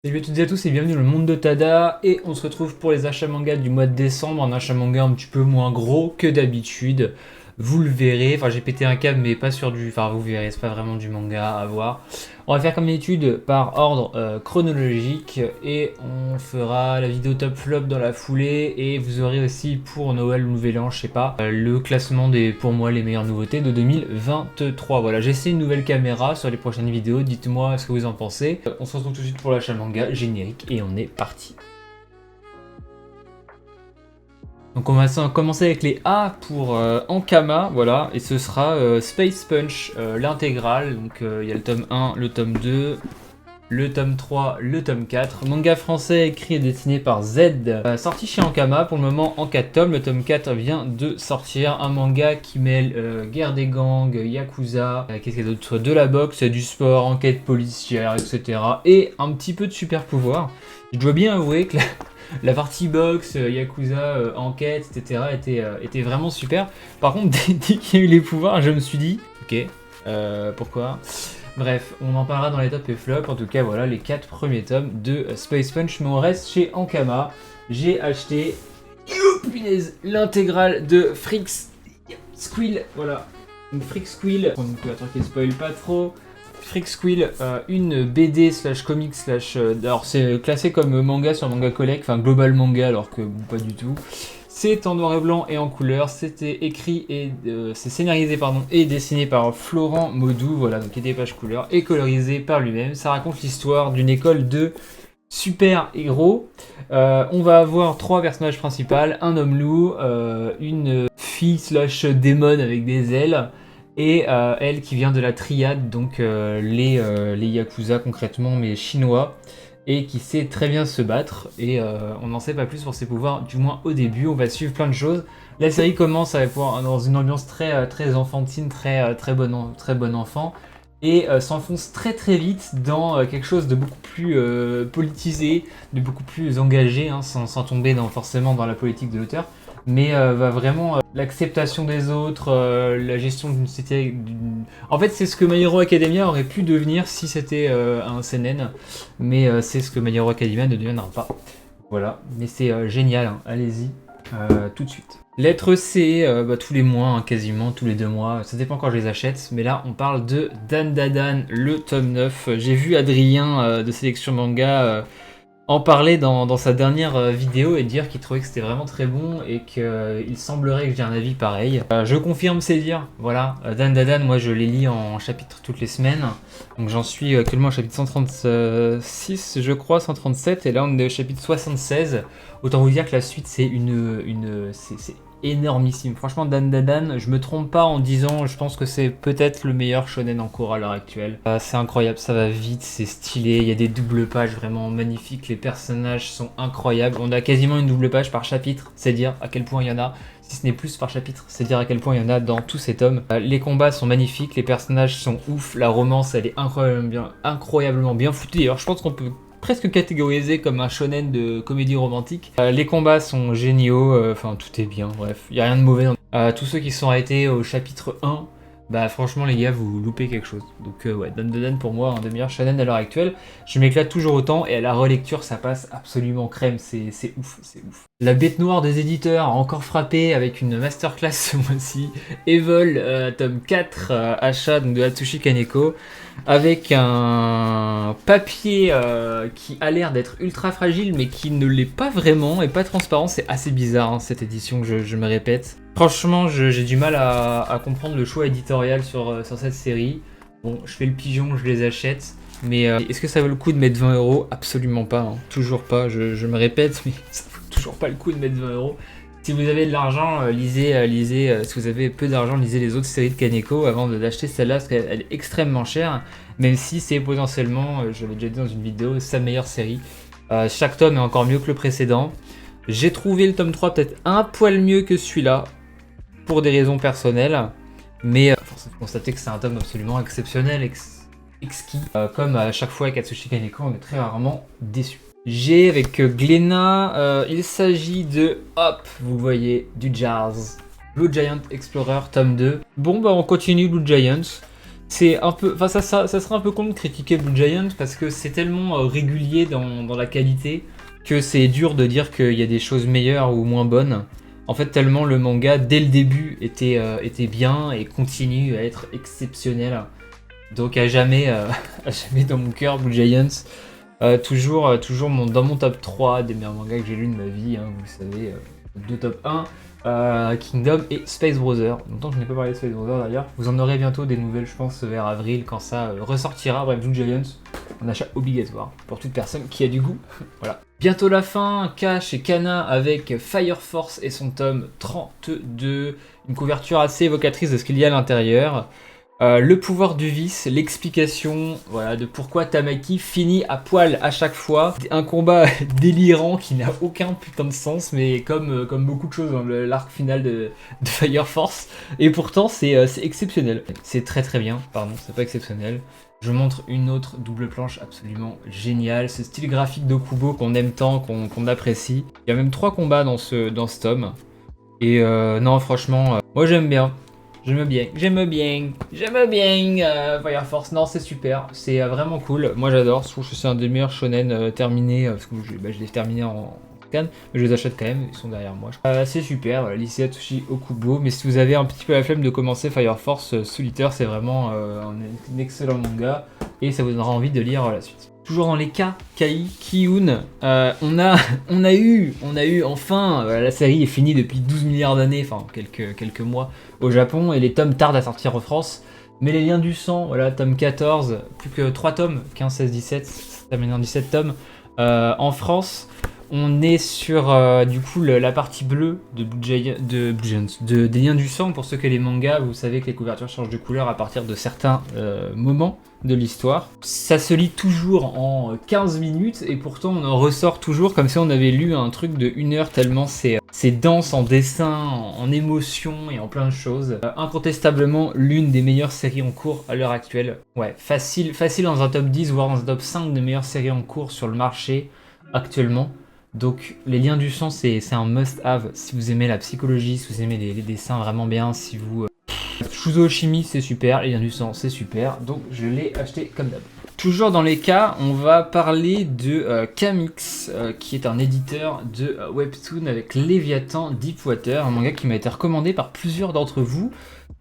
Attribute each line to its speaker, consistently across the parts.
Speaker 1: Salut à toutes et à tous et bienvenue dans le monde de Tada, et on se retrouve pour les achats manga du mois de décembre, un achat manga un petit peu moins gros que d'habitude, vous le verrez, enfin j'ai pété un câble mais pas sur du, enfin vous verrez, c'est pas vraiment du manga à voir. On va faire comme d'habitude par ordre chronologique et on fera la vidéo top flop dans la foulée, et vous aurez aussi pour Noël ou Nouvel An, je sais pas, le classement des pour moi les meilleures nouveautés de 2023. Voilà, j'essaie une nouvelle caméra sur les prochaines vidéos, dites-moi ce que vous en pensez. On se retrouve tout de suite pour l'achat manga générique et on est parti. Donc on va commencer avec les A pour Ankama, voilà, et ce sera Space Punch, l'intégrale. Donc il y a le tome 1, le tome 2, le tome 3, le tome 4. Manga français écrit et dessiné par Z, sorti chez Ankama pour le moment en 4 tomes. Le tome 4 vient de sortir, un manga qui mêle guerre des gangs, yakuza, qu'est-ce qu'il y a d'autre, de la boxe, du sport, enquête policière, etc. Et un petit peu de super pouvoir. Je dois bien avouer que la partie boxe, yakuza, enquête, etc. était vraiment super. Par contre, dès qu'il y a eu les pouvoirs, je me suis dit, ok, pourquoi? Bref, on en parlera dans les tops et flops. En tout cas, voilà les 4 premiers tomes de Space Punch. Mais on reste chez Ankama. J'ai acheté, punaise, l'intégrale de Freaks Squill. Voilà, une Freak Squill. Donc, attends qu'il spoil pas trop. Freak Squill, une BD slash comic slash... alors c'est classé comme manga sur Manga Collect, enfin global manga alors que pas du tout. C'est en noir et blanc et en couleur, c'était écrit et c'est scénarisé pardon et dessiné par Florent Maudou, voilà, donc il y a des pages couleurs et colorisé par lui-même. Ça raconte l'histoire d'une école de super héros. On va avoir 3 personnages principaux, un homme loup, une fille slash démon avec des ailes, et elle qui vient de la triade, donc les yakuza concrètement, mais chinois, et qui sait très bien se battre, et on n'en sait pas plus pour ses pouvoirs, du moins au début. On va suivre plein de choses. La série commence dans une ambiance très enfantine, très bon enfant, et s'enfonce très vite dans quelque chose de beaucoup plus politisé, de beaucoup plus engagé, hein, sans tomber forcément dans la politique de l'auteur, mais va vraiment l'acceptation des autres, la gestion d'une société. En fait, c'est ce que My Hero Academia aurait pu devenir si c'était un seinen, mais c'est ce que My Hero Academia ne deviendra pas. Voilà, mais c'est génial, hein. Allez-y tout de suite. Lettre C, tous les mois, hein, quasiment tous les 2 mois, ça dépend quand je les achète, mais là on parle de Dandadan, le tome 9. J'ai vu Adrien de Sélection Manga en parler dans sa dernière vidéo et dire qu'il trouvait que c'était vraiment très bon et qu'il semblerait que j'ai un avis pareil. Je confirme ses dires, voilà. Dandadan, moi je les lis en chapitres toutes les semaines, donc j'en suis actuellement au chapitre 136 je crois, 137, et là on est au chapitre 76. Autant vous dire que la suite c'est c'est énormissime. Franchement, Dandadan, je me trompe pas en disant, je pense que c'est peut-être le meilleur shonen en cours à l'heure actuelle. C'est incroyable, ça va vite, c'est stylé, il y a des doubles pages vraiment magnifiques, les personnages sont incroyables. On a quasiment une double page par chapitre, c'est dire à quel point il y en a. Si ce n'est plus par chapitre, c'est dire à quel point il y en a dans tous ces tomes. Les combats sont magnifiques, les personnages sont ouf, la romance elle est incroyablement bien foutue. D'ailleurs, je pense qu'on peut presque catégorisé comme un shonen de comédie romantique. Les combats sont géniaux, enfin tout est bien, bref, il n'y a rien de mauvais. Tous ceux qui sont arrêtés au chapitre 1, bah franchement les gars, vous loupez quelque chose. Donc ouais, Dandadan pour moi, un des meilleurs shonen à l'heure actuelle. Je m'éclate toujours autant, et à la relecture ça passe absolument crème, c'est ouf, c'est ouf. La bête noire des éditeurs a encore frappé avec une masterclass ce mois-ci. Evol, tome 4, achat donc de Atsushi Kaneko, avec un papier qui a l'air d'être ultra fragile mais qui ne l'est pas vraiment et pas transparent. C'est assez bizarre, hein, cette édition, je me répète. Franchement, j'ai du mal à comprendre le choix éditorial sur cette série. Bon, je fais le pigeon, je les achète, mais est-ce que ça vaut le coup de mettre 20 €? Absolument pas, hein. Toujours pas, je me répète, mais ça vaut toujours pas le coup de mettre 20 €. Si vous avez de l'argent, lisez, si vous avez peu d'argent, lisez les autres séries de Kaneko avant d'acheter celle-là, parce qu'elle est extrêmement chère, même si c'est potentiellement, je l'avais déjà dit dans une vidéo, sa meilleure série. Chaque tome est encore mieux que le précédent. J'ai trouvé le tome 3 peut-être un poil mieux que celui-là, pour des raisons personnelles, mais force est de constater que c'est un tome absolument exceptionnel, exquis. Comme à chaque fois avec Atsushi Kaneko, on est très rarement déçu. J'ai avec Glénat, il s'agit de, hop, vous voyez, du jazz. Blue Giant Explorer, tome 2. Bon, bah on continue Blue Giant. c'est un peu, enfin ça serait un peu con de critiquer Blue Giant parce que c'est tellement régulier dans la qualité que c'est dur de dire qu'il y a des choses meilleures ou moins bonnes. En fait, tellement le manga dès le début était bien et continue à être exceptionnel. Donc à jamais, à jamais dans mon cœur Blue Giants. Toujours dans mon top 3 des meilleurs mangas que j'ai lu de ma vie, hein, vous le savez, deux top 1. Kingdom et Space Brother. Longtemps que je n'ai pas parlé de Space Brother d'ailleurs. Vous en aurez bientôt des nouvelles, je pense, vers avril quand ça ressortira. Bref, Blue Giants, un achat obligatoire pour toute personne qui a du goût. Voilà. Bientôt la fin, Cash et Kana avec Fire Force et son tome 32. Une couverture assez évocatrice de ce qu'il y a à l'intérieur. Le pouvoir du vice, l'explication voilà, de pourquoi Tamaki finit à poil à chaque fois. Un combat délirant qui n'a aucun putain de sens, mais comme beaucoup de choses dans l'arc final de Fire Force. Et pourtant, c'est exceptionnel. C'est très très bien, pardon, c'est pas exceptionnel. Je montre une autre double planche absolument géniale. Ce style graphique d'Okubo qu'on aime tant, qu'on apprécie. Il y a même 3 combats dans ce tome. Et non, franchement, moi j'aime bien. J'aime bien Fire Force, non c'est super, c'est vraiment cool, moi j'adore, je trouve que c'est un des meilleurs shonen terminés, parce que je l'ai terminé en scan, mais je les achète quand même, ils sont derrière moi. C'est super, voilà, Lycée Atsushi Okubo, mais si vous avez un petit peu la flemme de commencer Fire Force Solitaire, c'est vraiment un excellent manga, et ça vous donnera envie de lire la suite. Toujours dans les cas, Kiyun, on a eu enfin, la série est finie depuis 12 milliards d'années, enfin quelques mois au Japon, et les tomes tardent à sortir en France. Mais les liens du sang, voilà, tome 14, plus que 3 tomes, 15, 16, 17, ça mène 17 tomes. En France, on est sur du coup la partie bleue des liens du sang. Pour ceux qui ont les mangas, vous savez que les couvertures changent de couleur à partir de certains moments de l'histoire. Ça se lit toujours en 15 minutes et pourtant on en ressort toujours comme si on avait lu un truc de 1 heure tellement c'est dense en dessin, en émotion et en plein de choses. Incontestablement l'une des meilleures séries en cours à l'heure actuelle. Ouais, facile dans un top 10 voire dans un top 5 des meilleures séries en cours sur le marché actuellement. Donc les liens du sang c'est un must-have si vous aimez la psychologie, si vous aimez les dessins vraiment bien, si vous... Shuzo Oshimi c'est super, les liens du sang c'est super, donc je l'ai acheté comme d'hab. Toujours dans les cas, on va parler de Kamix, qui est un éditeur de webtoon avec Léviathan Deepwater, un manga qui m'a été recommandé par plusieurs d'entre vous.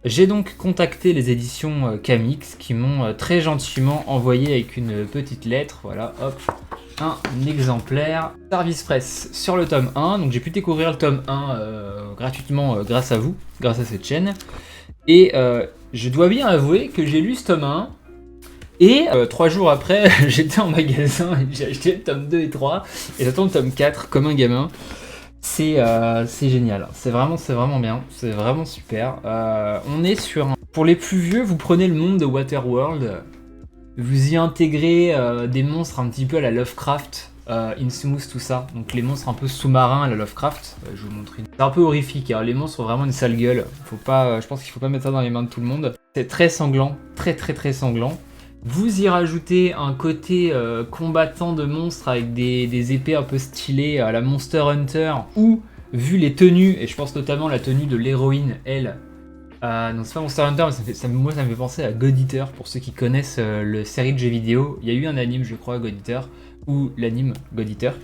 Speaker 1: J'ai donc contacté les éditions Kamix qui m'ont très gentiment envoyé avec une petite lettre, voilà, hop, un exemplaire Service Press sur le tome 1, donc j'ai pu découvrir le tome 1 gratuitement grâce à vous, grâce à cette chaîne. Et je dois bien avouer que j'ai lu ce tome 1 et 3 jours après j'étais en magasin et j'ai acheté le tome 2 et 3 et j'attends le tome 4 comme un gamin. C'est génial, c'est vraiment bien, c'est vraiment super. On est sur pour les plus vieux, vous prenez le monde de Waterworld, vous y intégrez des monstres un petit peu à la Lovecraft, Innsmouth, tout ça, donc les monstres un peu sous-marins à la Lovecraft. Je vais vous montrer. C'est un peu horrifique, hein. Les monstres ont vraiment une sale gueule. Je pense qu'il faut pas mettre ça dans les mains de tout le monde. C'est très sanglant, très sanglant. Vous y rajoutez un côté combattant de monstres avec des épées un peu stylées à la Monster Hunter, ou vu les tenues, et je pense notamment la tenue de l'héroïne, elle. Non, c'est pas Monster Hunter, mais moi ça me fait penser à God Eater, pour ceux qui connaissent le série de jeux vidéo. Il y a eu un anime, je crois, God Eater, ou l'anime God Eater.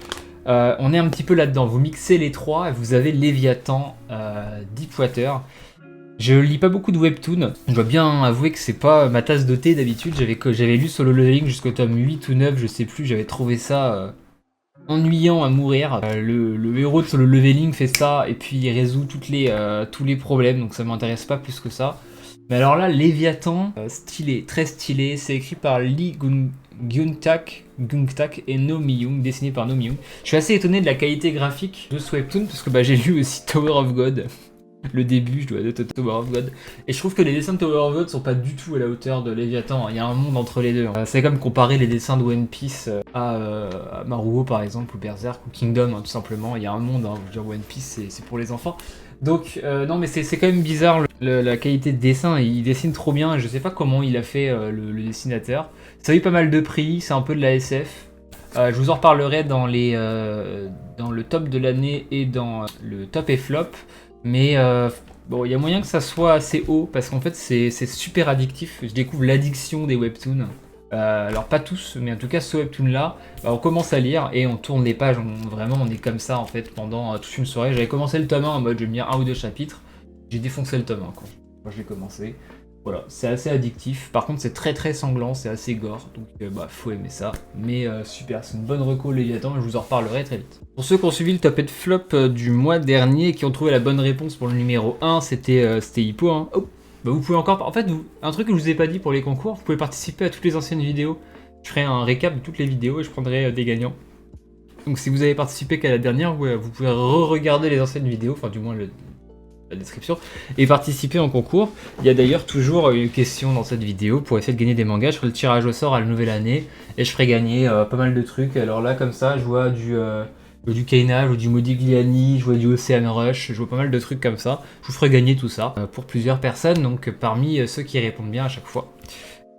Speaker 1: On est un petit peu là-dedans, vous mixez les trois et vous avez Léviathan, Deepwater. Je lis pas beaucoup de webtoon, je dois bien avouer que c'est pas ma tasse de thé d'habitude. J'avais lu Solo Leveling jusqu'au tome 8 ou 9, je sais plus, j'avais trouvé ça ennuyant à mourir. Le héros de Solo Leveling fait ça et puis il résout tous les problèmes, donc ça m'intéresse pas plus que ça. Mais alors là, Léviathan, stylé, très stylé, c'est écrit par Lee Gyung-tak et No Mi-young, dessiné par No Mi-young. Je suis assez étonné de la qualité graphique de ce webtoon parce que j'ai lu aussi Tower of God. Le début, je dois de Tower of God. Et je trouve que les dessins de Tower of God sont pas du tout à la hauteur de Léviathan. Il y a un monde entre les deux. C'est comme comparer les dessins de One Piece à Maruo par exemple, ou Berserk, ou Kingdom, hein, tout simplement. Il y a un monde, hein, je veux dire, One Piece c'est pour les enfants. Donc non mais c'est quand même bizarre la qualité de dessin, il dessine trop bien, je sais pas comment il a fait le dessinateur. Ça a eu pas mal de prix, c'est un peu de la SF. Je vous en reparlerai dans le top de l'année et dans le top et flop. Mais bon, il y a moyen que ça soit assez haut parce qu'en fait c'est super addictif. Je découvre l'addiction des webtoons. Alors pas tous, mais en tout cas ce webtoon là, on commence à lire et on tourne les pages, vraiment on est comme ça en fait pendant toute une soirée. J'avais commencé le tome 1 en mode je vais me lire 1 ou 2 chapitres, j'ai défoncé le tome 1 quand je l'ai commencé. Voilà, c'est assez addictif, par contre c'est très sanglant, c'est assez gore, donc faut aimer ça. Mais super, c'est une bonne reco Léviathan et je vous en reparlerai très vite. Pour ceux qui ont suivi le top et de flop du mois dernier et qui ont trouvé la bonne réponse pour le numéro 1, c'était Hippo. Hein. Oh. Bah vous pouvez encore... En fait, un truc que je vous ai pas dit pour les concours, vous pouvez participer à toutes les anciennes vidéos. Je ferai un récap de toutes les vidéos et je prendrai des gagnants. Donc si vous avez participé qu'à la dernière, vous pouvez re-regarder les anciennes vidéos, enfin du moins la description, et participer en concours. Il y a d'ailleurs toujours une question dans cette vidéo pour essayer de gagner des mangas. Je ferai le tirage au sort à la nouvelle année et je ferai gagner pas mal de trucs. Alors là, comme ça, je vois du Kaina, je vois du Modigliani, je vois du Ocean Rush, je vois pas mal de trucs comme ça. Je vous ferai gagner tout ça pour plusieurs personnes, donc parmi ceux qui répondent bien à chaque fois.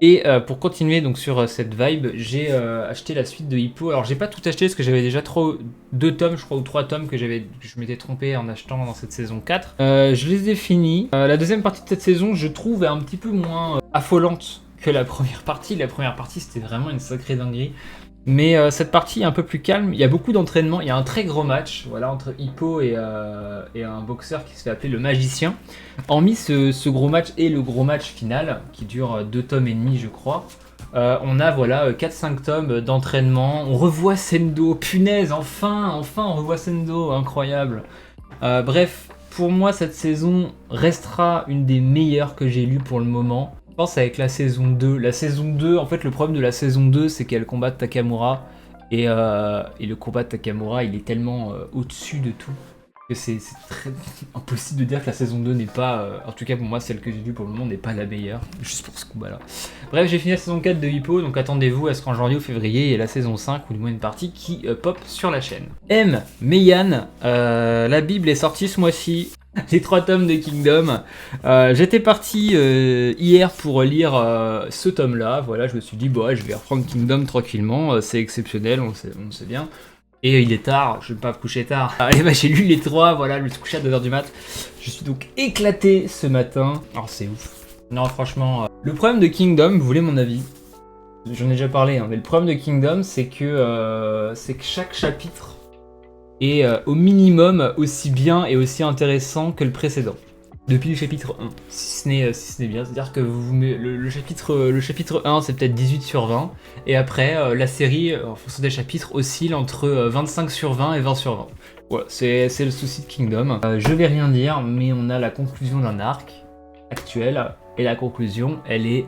Speaker 1: Et pour continuer donc sur cette vibe, j'ai acheté la suite de Hippo. Alors j'ai pas tout acheté parce que j'avais déjà 2 tomes, je crois, ou 3 tomes que je m'étais trompé en achetant dans cette saison 4. Je les ai finis. La deuxième partie de cette saison, je trouve, est un petit peu moins affolante que la première partie. La première partie, c'était vraiment une sacrée dinguerie. Mais cette partie est un peu plus calme, il y a beaucoup d'entraînement, il y a un très gros match voilà, entre Hippo et un boxeur qui se fait appeler le Magicien. Hormis ce gros match et le gros match final, qui dure 2 tomes et demi je crois, on a voilà 4-5 tomes d'entraînement, on revoit Sendo, punaise, enfin on revoit Sendo, incroyable. Bref, pour moi cette saison restera une des meilleures que j'ai lues pour le moment. Je pense avec la saison 2. La saison 2, en fait, le problème de la saison 2, c'est qu'elle combat Takamura. Et le combat de Takamura, il est tellement au-dessus de tout que c'est très impossible de dire que la saison 2 n'est pas, en tout cas pour moi, celle que j'ai vue pour le moment, n'est pas la meilleure. Juste pour ce combat-là. Bref, j'ai fini la saison 4 de Hippo, donc attendez-vous à ce qu'en janvier ou février, il y ait la saison 5, ou du moins une partie qui pop sur la chaîne. Meian, la Bible est sortie ce mois-ci. Les 3 tomes de Kingdom. J'étais parti hier pour lire ce tome-là. Voilà, je me suis dit, je vais reprendre Kingdom tranquillement. C'est exceptionnel, on le sait bien. Et il est tard, je ne vais pas me coucher tard. Allez, j'ai lu les 3, voilà, je me suis couché à 2h du mat. Je suis donc éclaté ce matin. Alors, c'est ouf. Non, franchement, le problème de Kingdom, vous voulez mon avis? J'en ai déjà parlé, hein, mais le problème de Kingdom, c'est que chaque chapitre est au minimum aussi bien et aussi intéressant que le précédent. Depuis le chapitre 1, si ce n'est bien. C'est-à-dire que le chapitre 1, c'est peut-être 18 sur 20, et après, la série, en fonction des chapitres, oscille entre 25 sur 20 et 20 sur 20. Voilà, c'est le souci de Kingdom. Je vais rien dire, mais on a la conclusion d'un arc actuel, et la conclusion, elle est...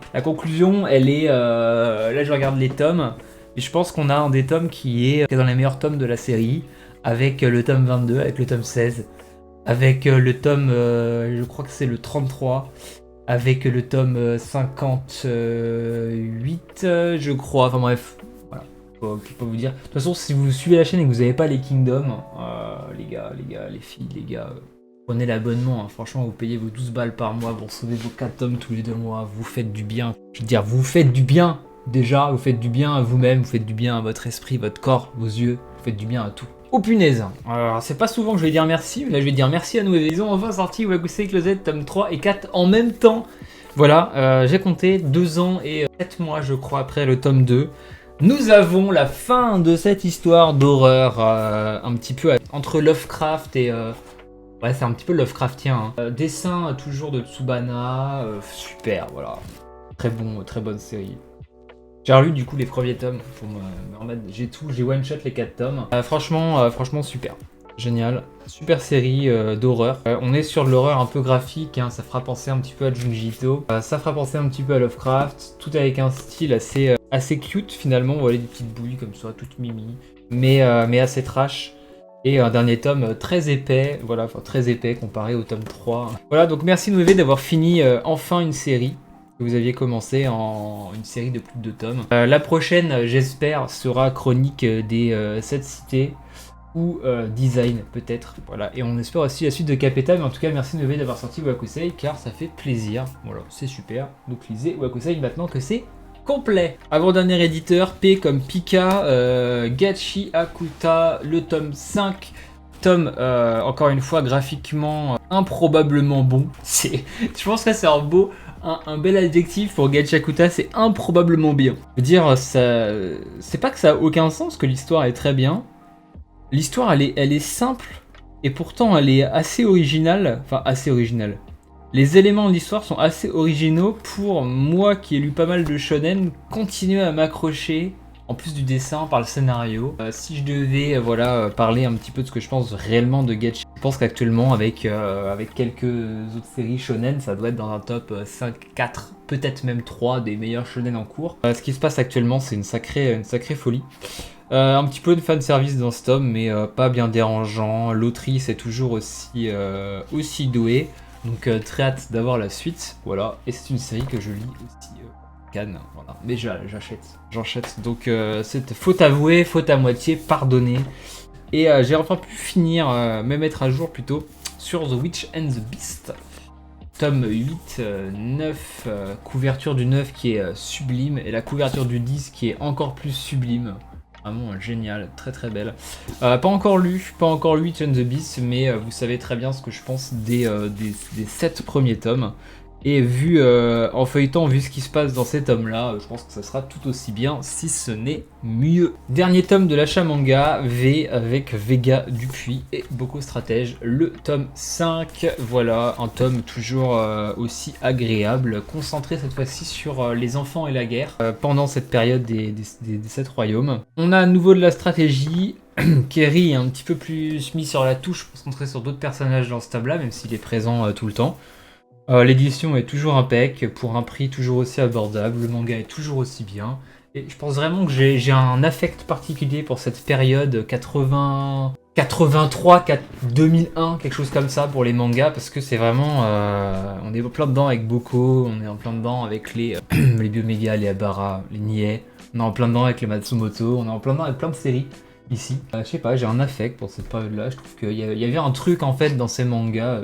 Speaker 1: là, je regarde les tomes, et je pense qu'on a un des tomes qui est dans les meilleurs tomes de la série, avec le tome 22, avec le tome 16, avec le tome, je crois que c'est le 33, avec le tome 58, je crois, enfin bref, voilà, je peux pas vous dire. De toute façon, si vous suivez la chaîne et que vous n'avez pas les Kingdom, les gars, les filles, les gars, prenez l'abonnement, hein. Franchement, vous payez vos 12 balles par mois, vous recevez vos 4 tomes tous les 2 mois, vous faites du bien. Je veux dire, vous faites du bien, déjà, vous faites du bien à vous-même, vous faites du bien à votre esprit, votre corps, vos yeux, vous faites du bien à tout. Oh punaise. Alors c'est pas souvent que je vais dire merci, mais là je vais dire merci à nous. Ils ont enfin sorti Wakusei Closet tome 3 et 4 en même temps. Voilà, j'ai compté 2 ans et 7 mois je crois après le tome 2. Nous avons la fin de cette histoire d'horreur un petit peu entre Lovecraft et... ouais, c'est un petit peu Lovecraftien. Hein. Dessin toujours de Tsubana, super, voilà. Très bonne série. J'ai relu du coup les premiers tomes pour me remettre. J'ai one shot les 4 tomes. Franchement super. Génial. Super série d'horreur. On est sur de l'horreur un peu graphique, hein, ça fera penser un petit peu à Junji Ito. Ça fera penser un petit peu à Lovecraft. Tout avec un style assez cute finalement. Vous voyez des petites bouilles comme ça, toutes mimi. Mais assez trash. Et un dernier tome très épais, voilà, enfin très épais comparé au tome 3. Voilà, donc merci Noévé d'avoir fini enfin une série. Vous aviez commencé en une série de plus de 2 tomes. La prochaine, j'espère, sera chronique des 7 cités ou design peut-être. Voilà. Et on espère aussi la suite de Capeta, mais en tout cas merci Nové d'avoir sorti Wakusei car ça fait plaisir. Voilà, c'est super. Donc lisez Wakusei maintenant que c'est complet. Avant-dernier éditeur, P comme Pika, Gachi Akuta, le tome 5. Tome, encore une fois, graphiquement improbablement bon. Je pense que c'est un bel adjectif pour Gachakuta, c'est improbablement bien. Je veux dire, c'est pas que ça a aucun sens, que l'histoire est très bien. L'histoire, elle est simple, et pourtant elle est assez originale. Enfin, assez originale. Les éléments de l'histoire sont assez originaux pour moi qui ai lu pas mal de shonen, continuer à m'accrocher, en plus du dessin, par le scénario. Si je devais voilà, parler un petit peu de ce que je pense réellement de Gacha, je pense qu'actuellement avec quelques autres séries shonen, ça doit être dans un top 5, 4, peut-être même 3 des meilleurs shonen en cours. Ce qui se passe actuellement, c'est une sacrée folie. Un petit peu de fanservice dans ce tome, mais pas bien dérangeant. L'autrice est toujours aussi douée. Donc très hâte d'avoir la suite, voilà. Et c'est une série que je lis aussi, Cannes, voilà. Mais j'achète. Donc c'est faute avouée, faute à moitié, pardonnée. Et j'ai enfin pu finir, me mettre à jour plutôt, sur The Witch and the Beast. Tome 8, 9, couverture du 9 qui est sublime, et la couverture du 10 qui est encore plus sublime. Vraiment génial, très très belle. Pas encore lu Witch and the Beast, mais vous savez très bien ce que je pense des 7 premiers tomes. Et vu en feuilletant, vu ce qui se passe dans ces tomes-là, je pense que ça sera tout aussi bien, si ce n'est mieux. Dernier tome de l'achat manga, V avec Vega Dupuis et Boko Stratège, le tome 5. Voilà, un tome toujours aussi agréable, concentré cette fois-ci sur les enfants et la guerre, pendant cette période des 7 royaumes. On a à nouveau de la stratégie. Kerry est un petit peu plus mis sur la touche pour se concentrer sur d'autres personnages dans ce tome-là, même s'il est présent tout le temps. L'édition est toujours impec, pour un prix toujours aussi abordable, le manga est toujours aussi bien. Et je pense vraiment que j'ai un affect particulier pour cette période 83, 2001, quelque chose comme ça pour les mangas, parce que c'est vraiment... on est en plein dedans avec Boko, on est en plein dedans avec les Biomega, les Abara, les Niais, on est en plein dedans avec les Matsumoto, on est en plein dedans avec plein de séries. Ici, je sais pas, j'ai un affect pour cette période-là, je trouve qu'il y avait un truc en fait dans ces mangas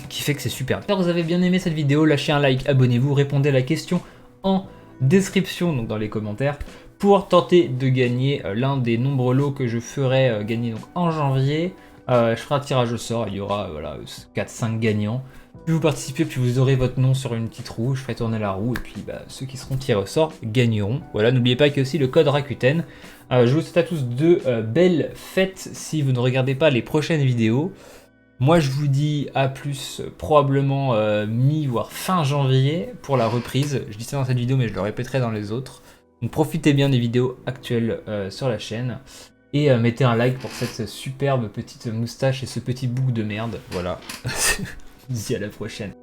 Speaker 1: qui fait que c'est super. J'espère que vous avez bien aimé cette vidéo, lâchez un like, abonnez-vous, répondez à la question en description, donc dans les commentaires, pour tenter de gagner l'un des nombreux lots que je ferai gagner donc en janvier. Je ferai un tirage au sort, il y aura voilà, 4-5 gagnants. Plus vous participez, plus vous aurez votre nom sur une petite roue, je ferai tourner la roue, et puis ceux qui seront tirés au sort gagneront. Voilà, n'oubliez pas qu'il y a aussi le code Rakuten. Je vous souhaite à tous de belles fêtes si vous ne regardez pas les prochaines vidéos. Moi je vous dis à plus, probablement mi voire fin janvier pour la reprise. Je dis ça dans cette vidéo mais je le répéterai dans les autres. Donc profitez bien des vidéos actuelles sur la chaîne. Et mettez un like pour cette superbe petite moustache et ce petit bouc de merde. Voilà. Je vous dis à la prochaine.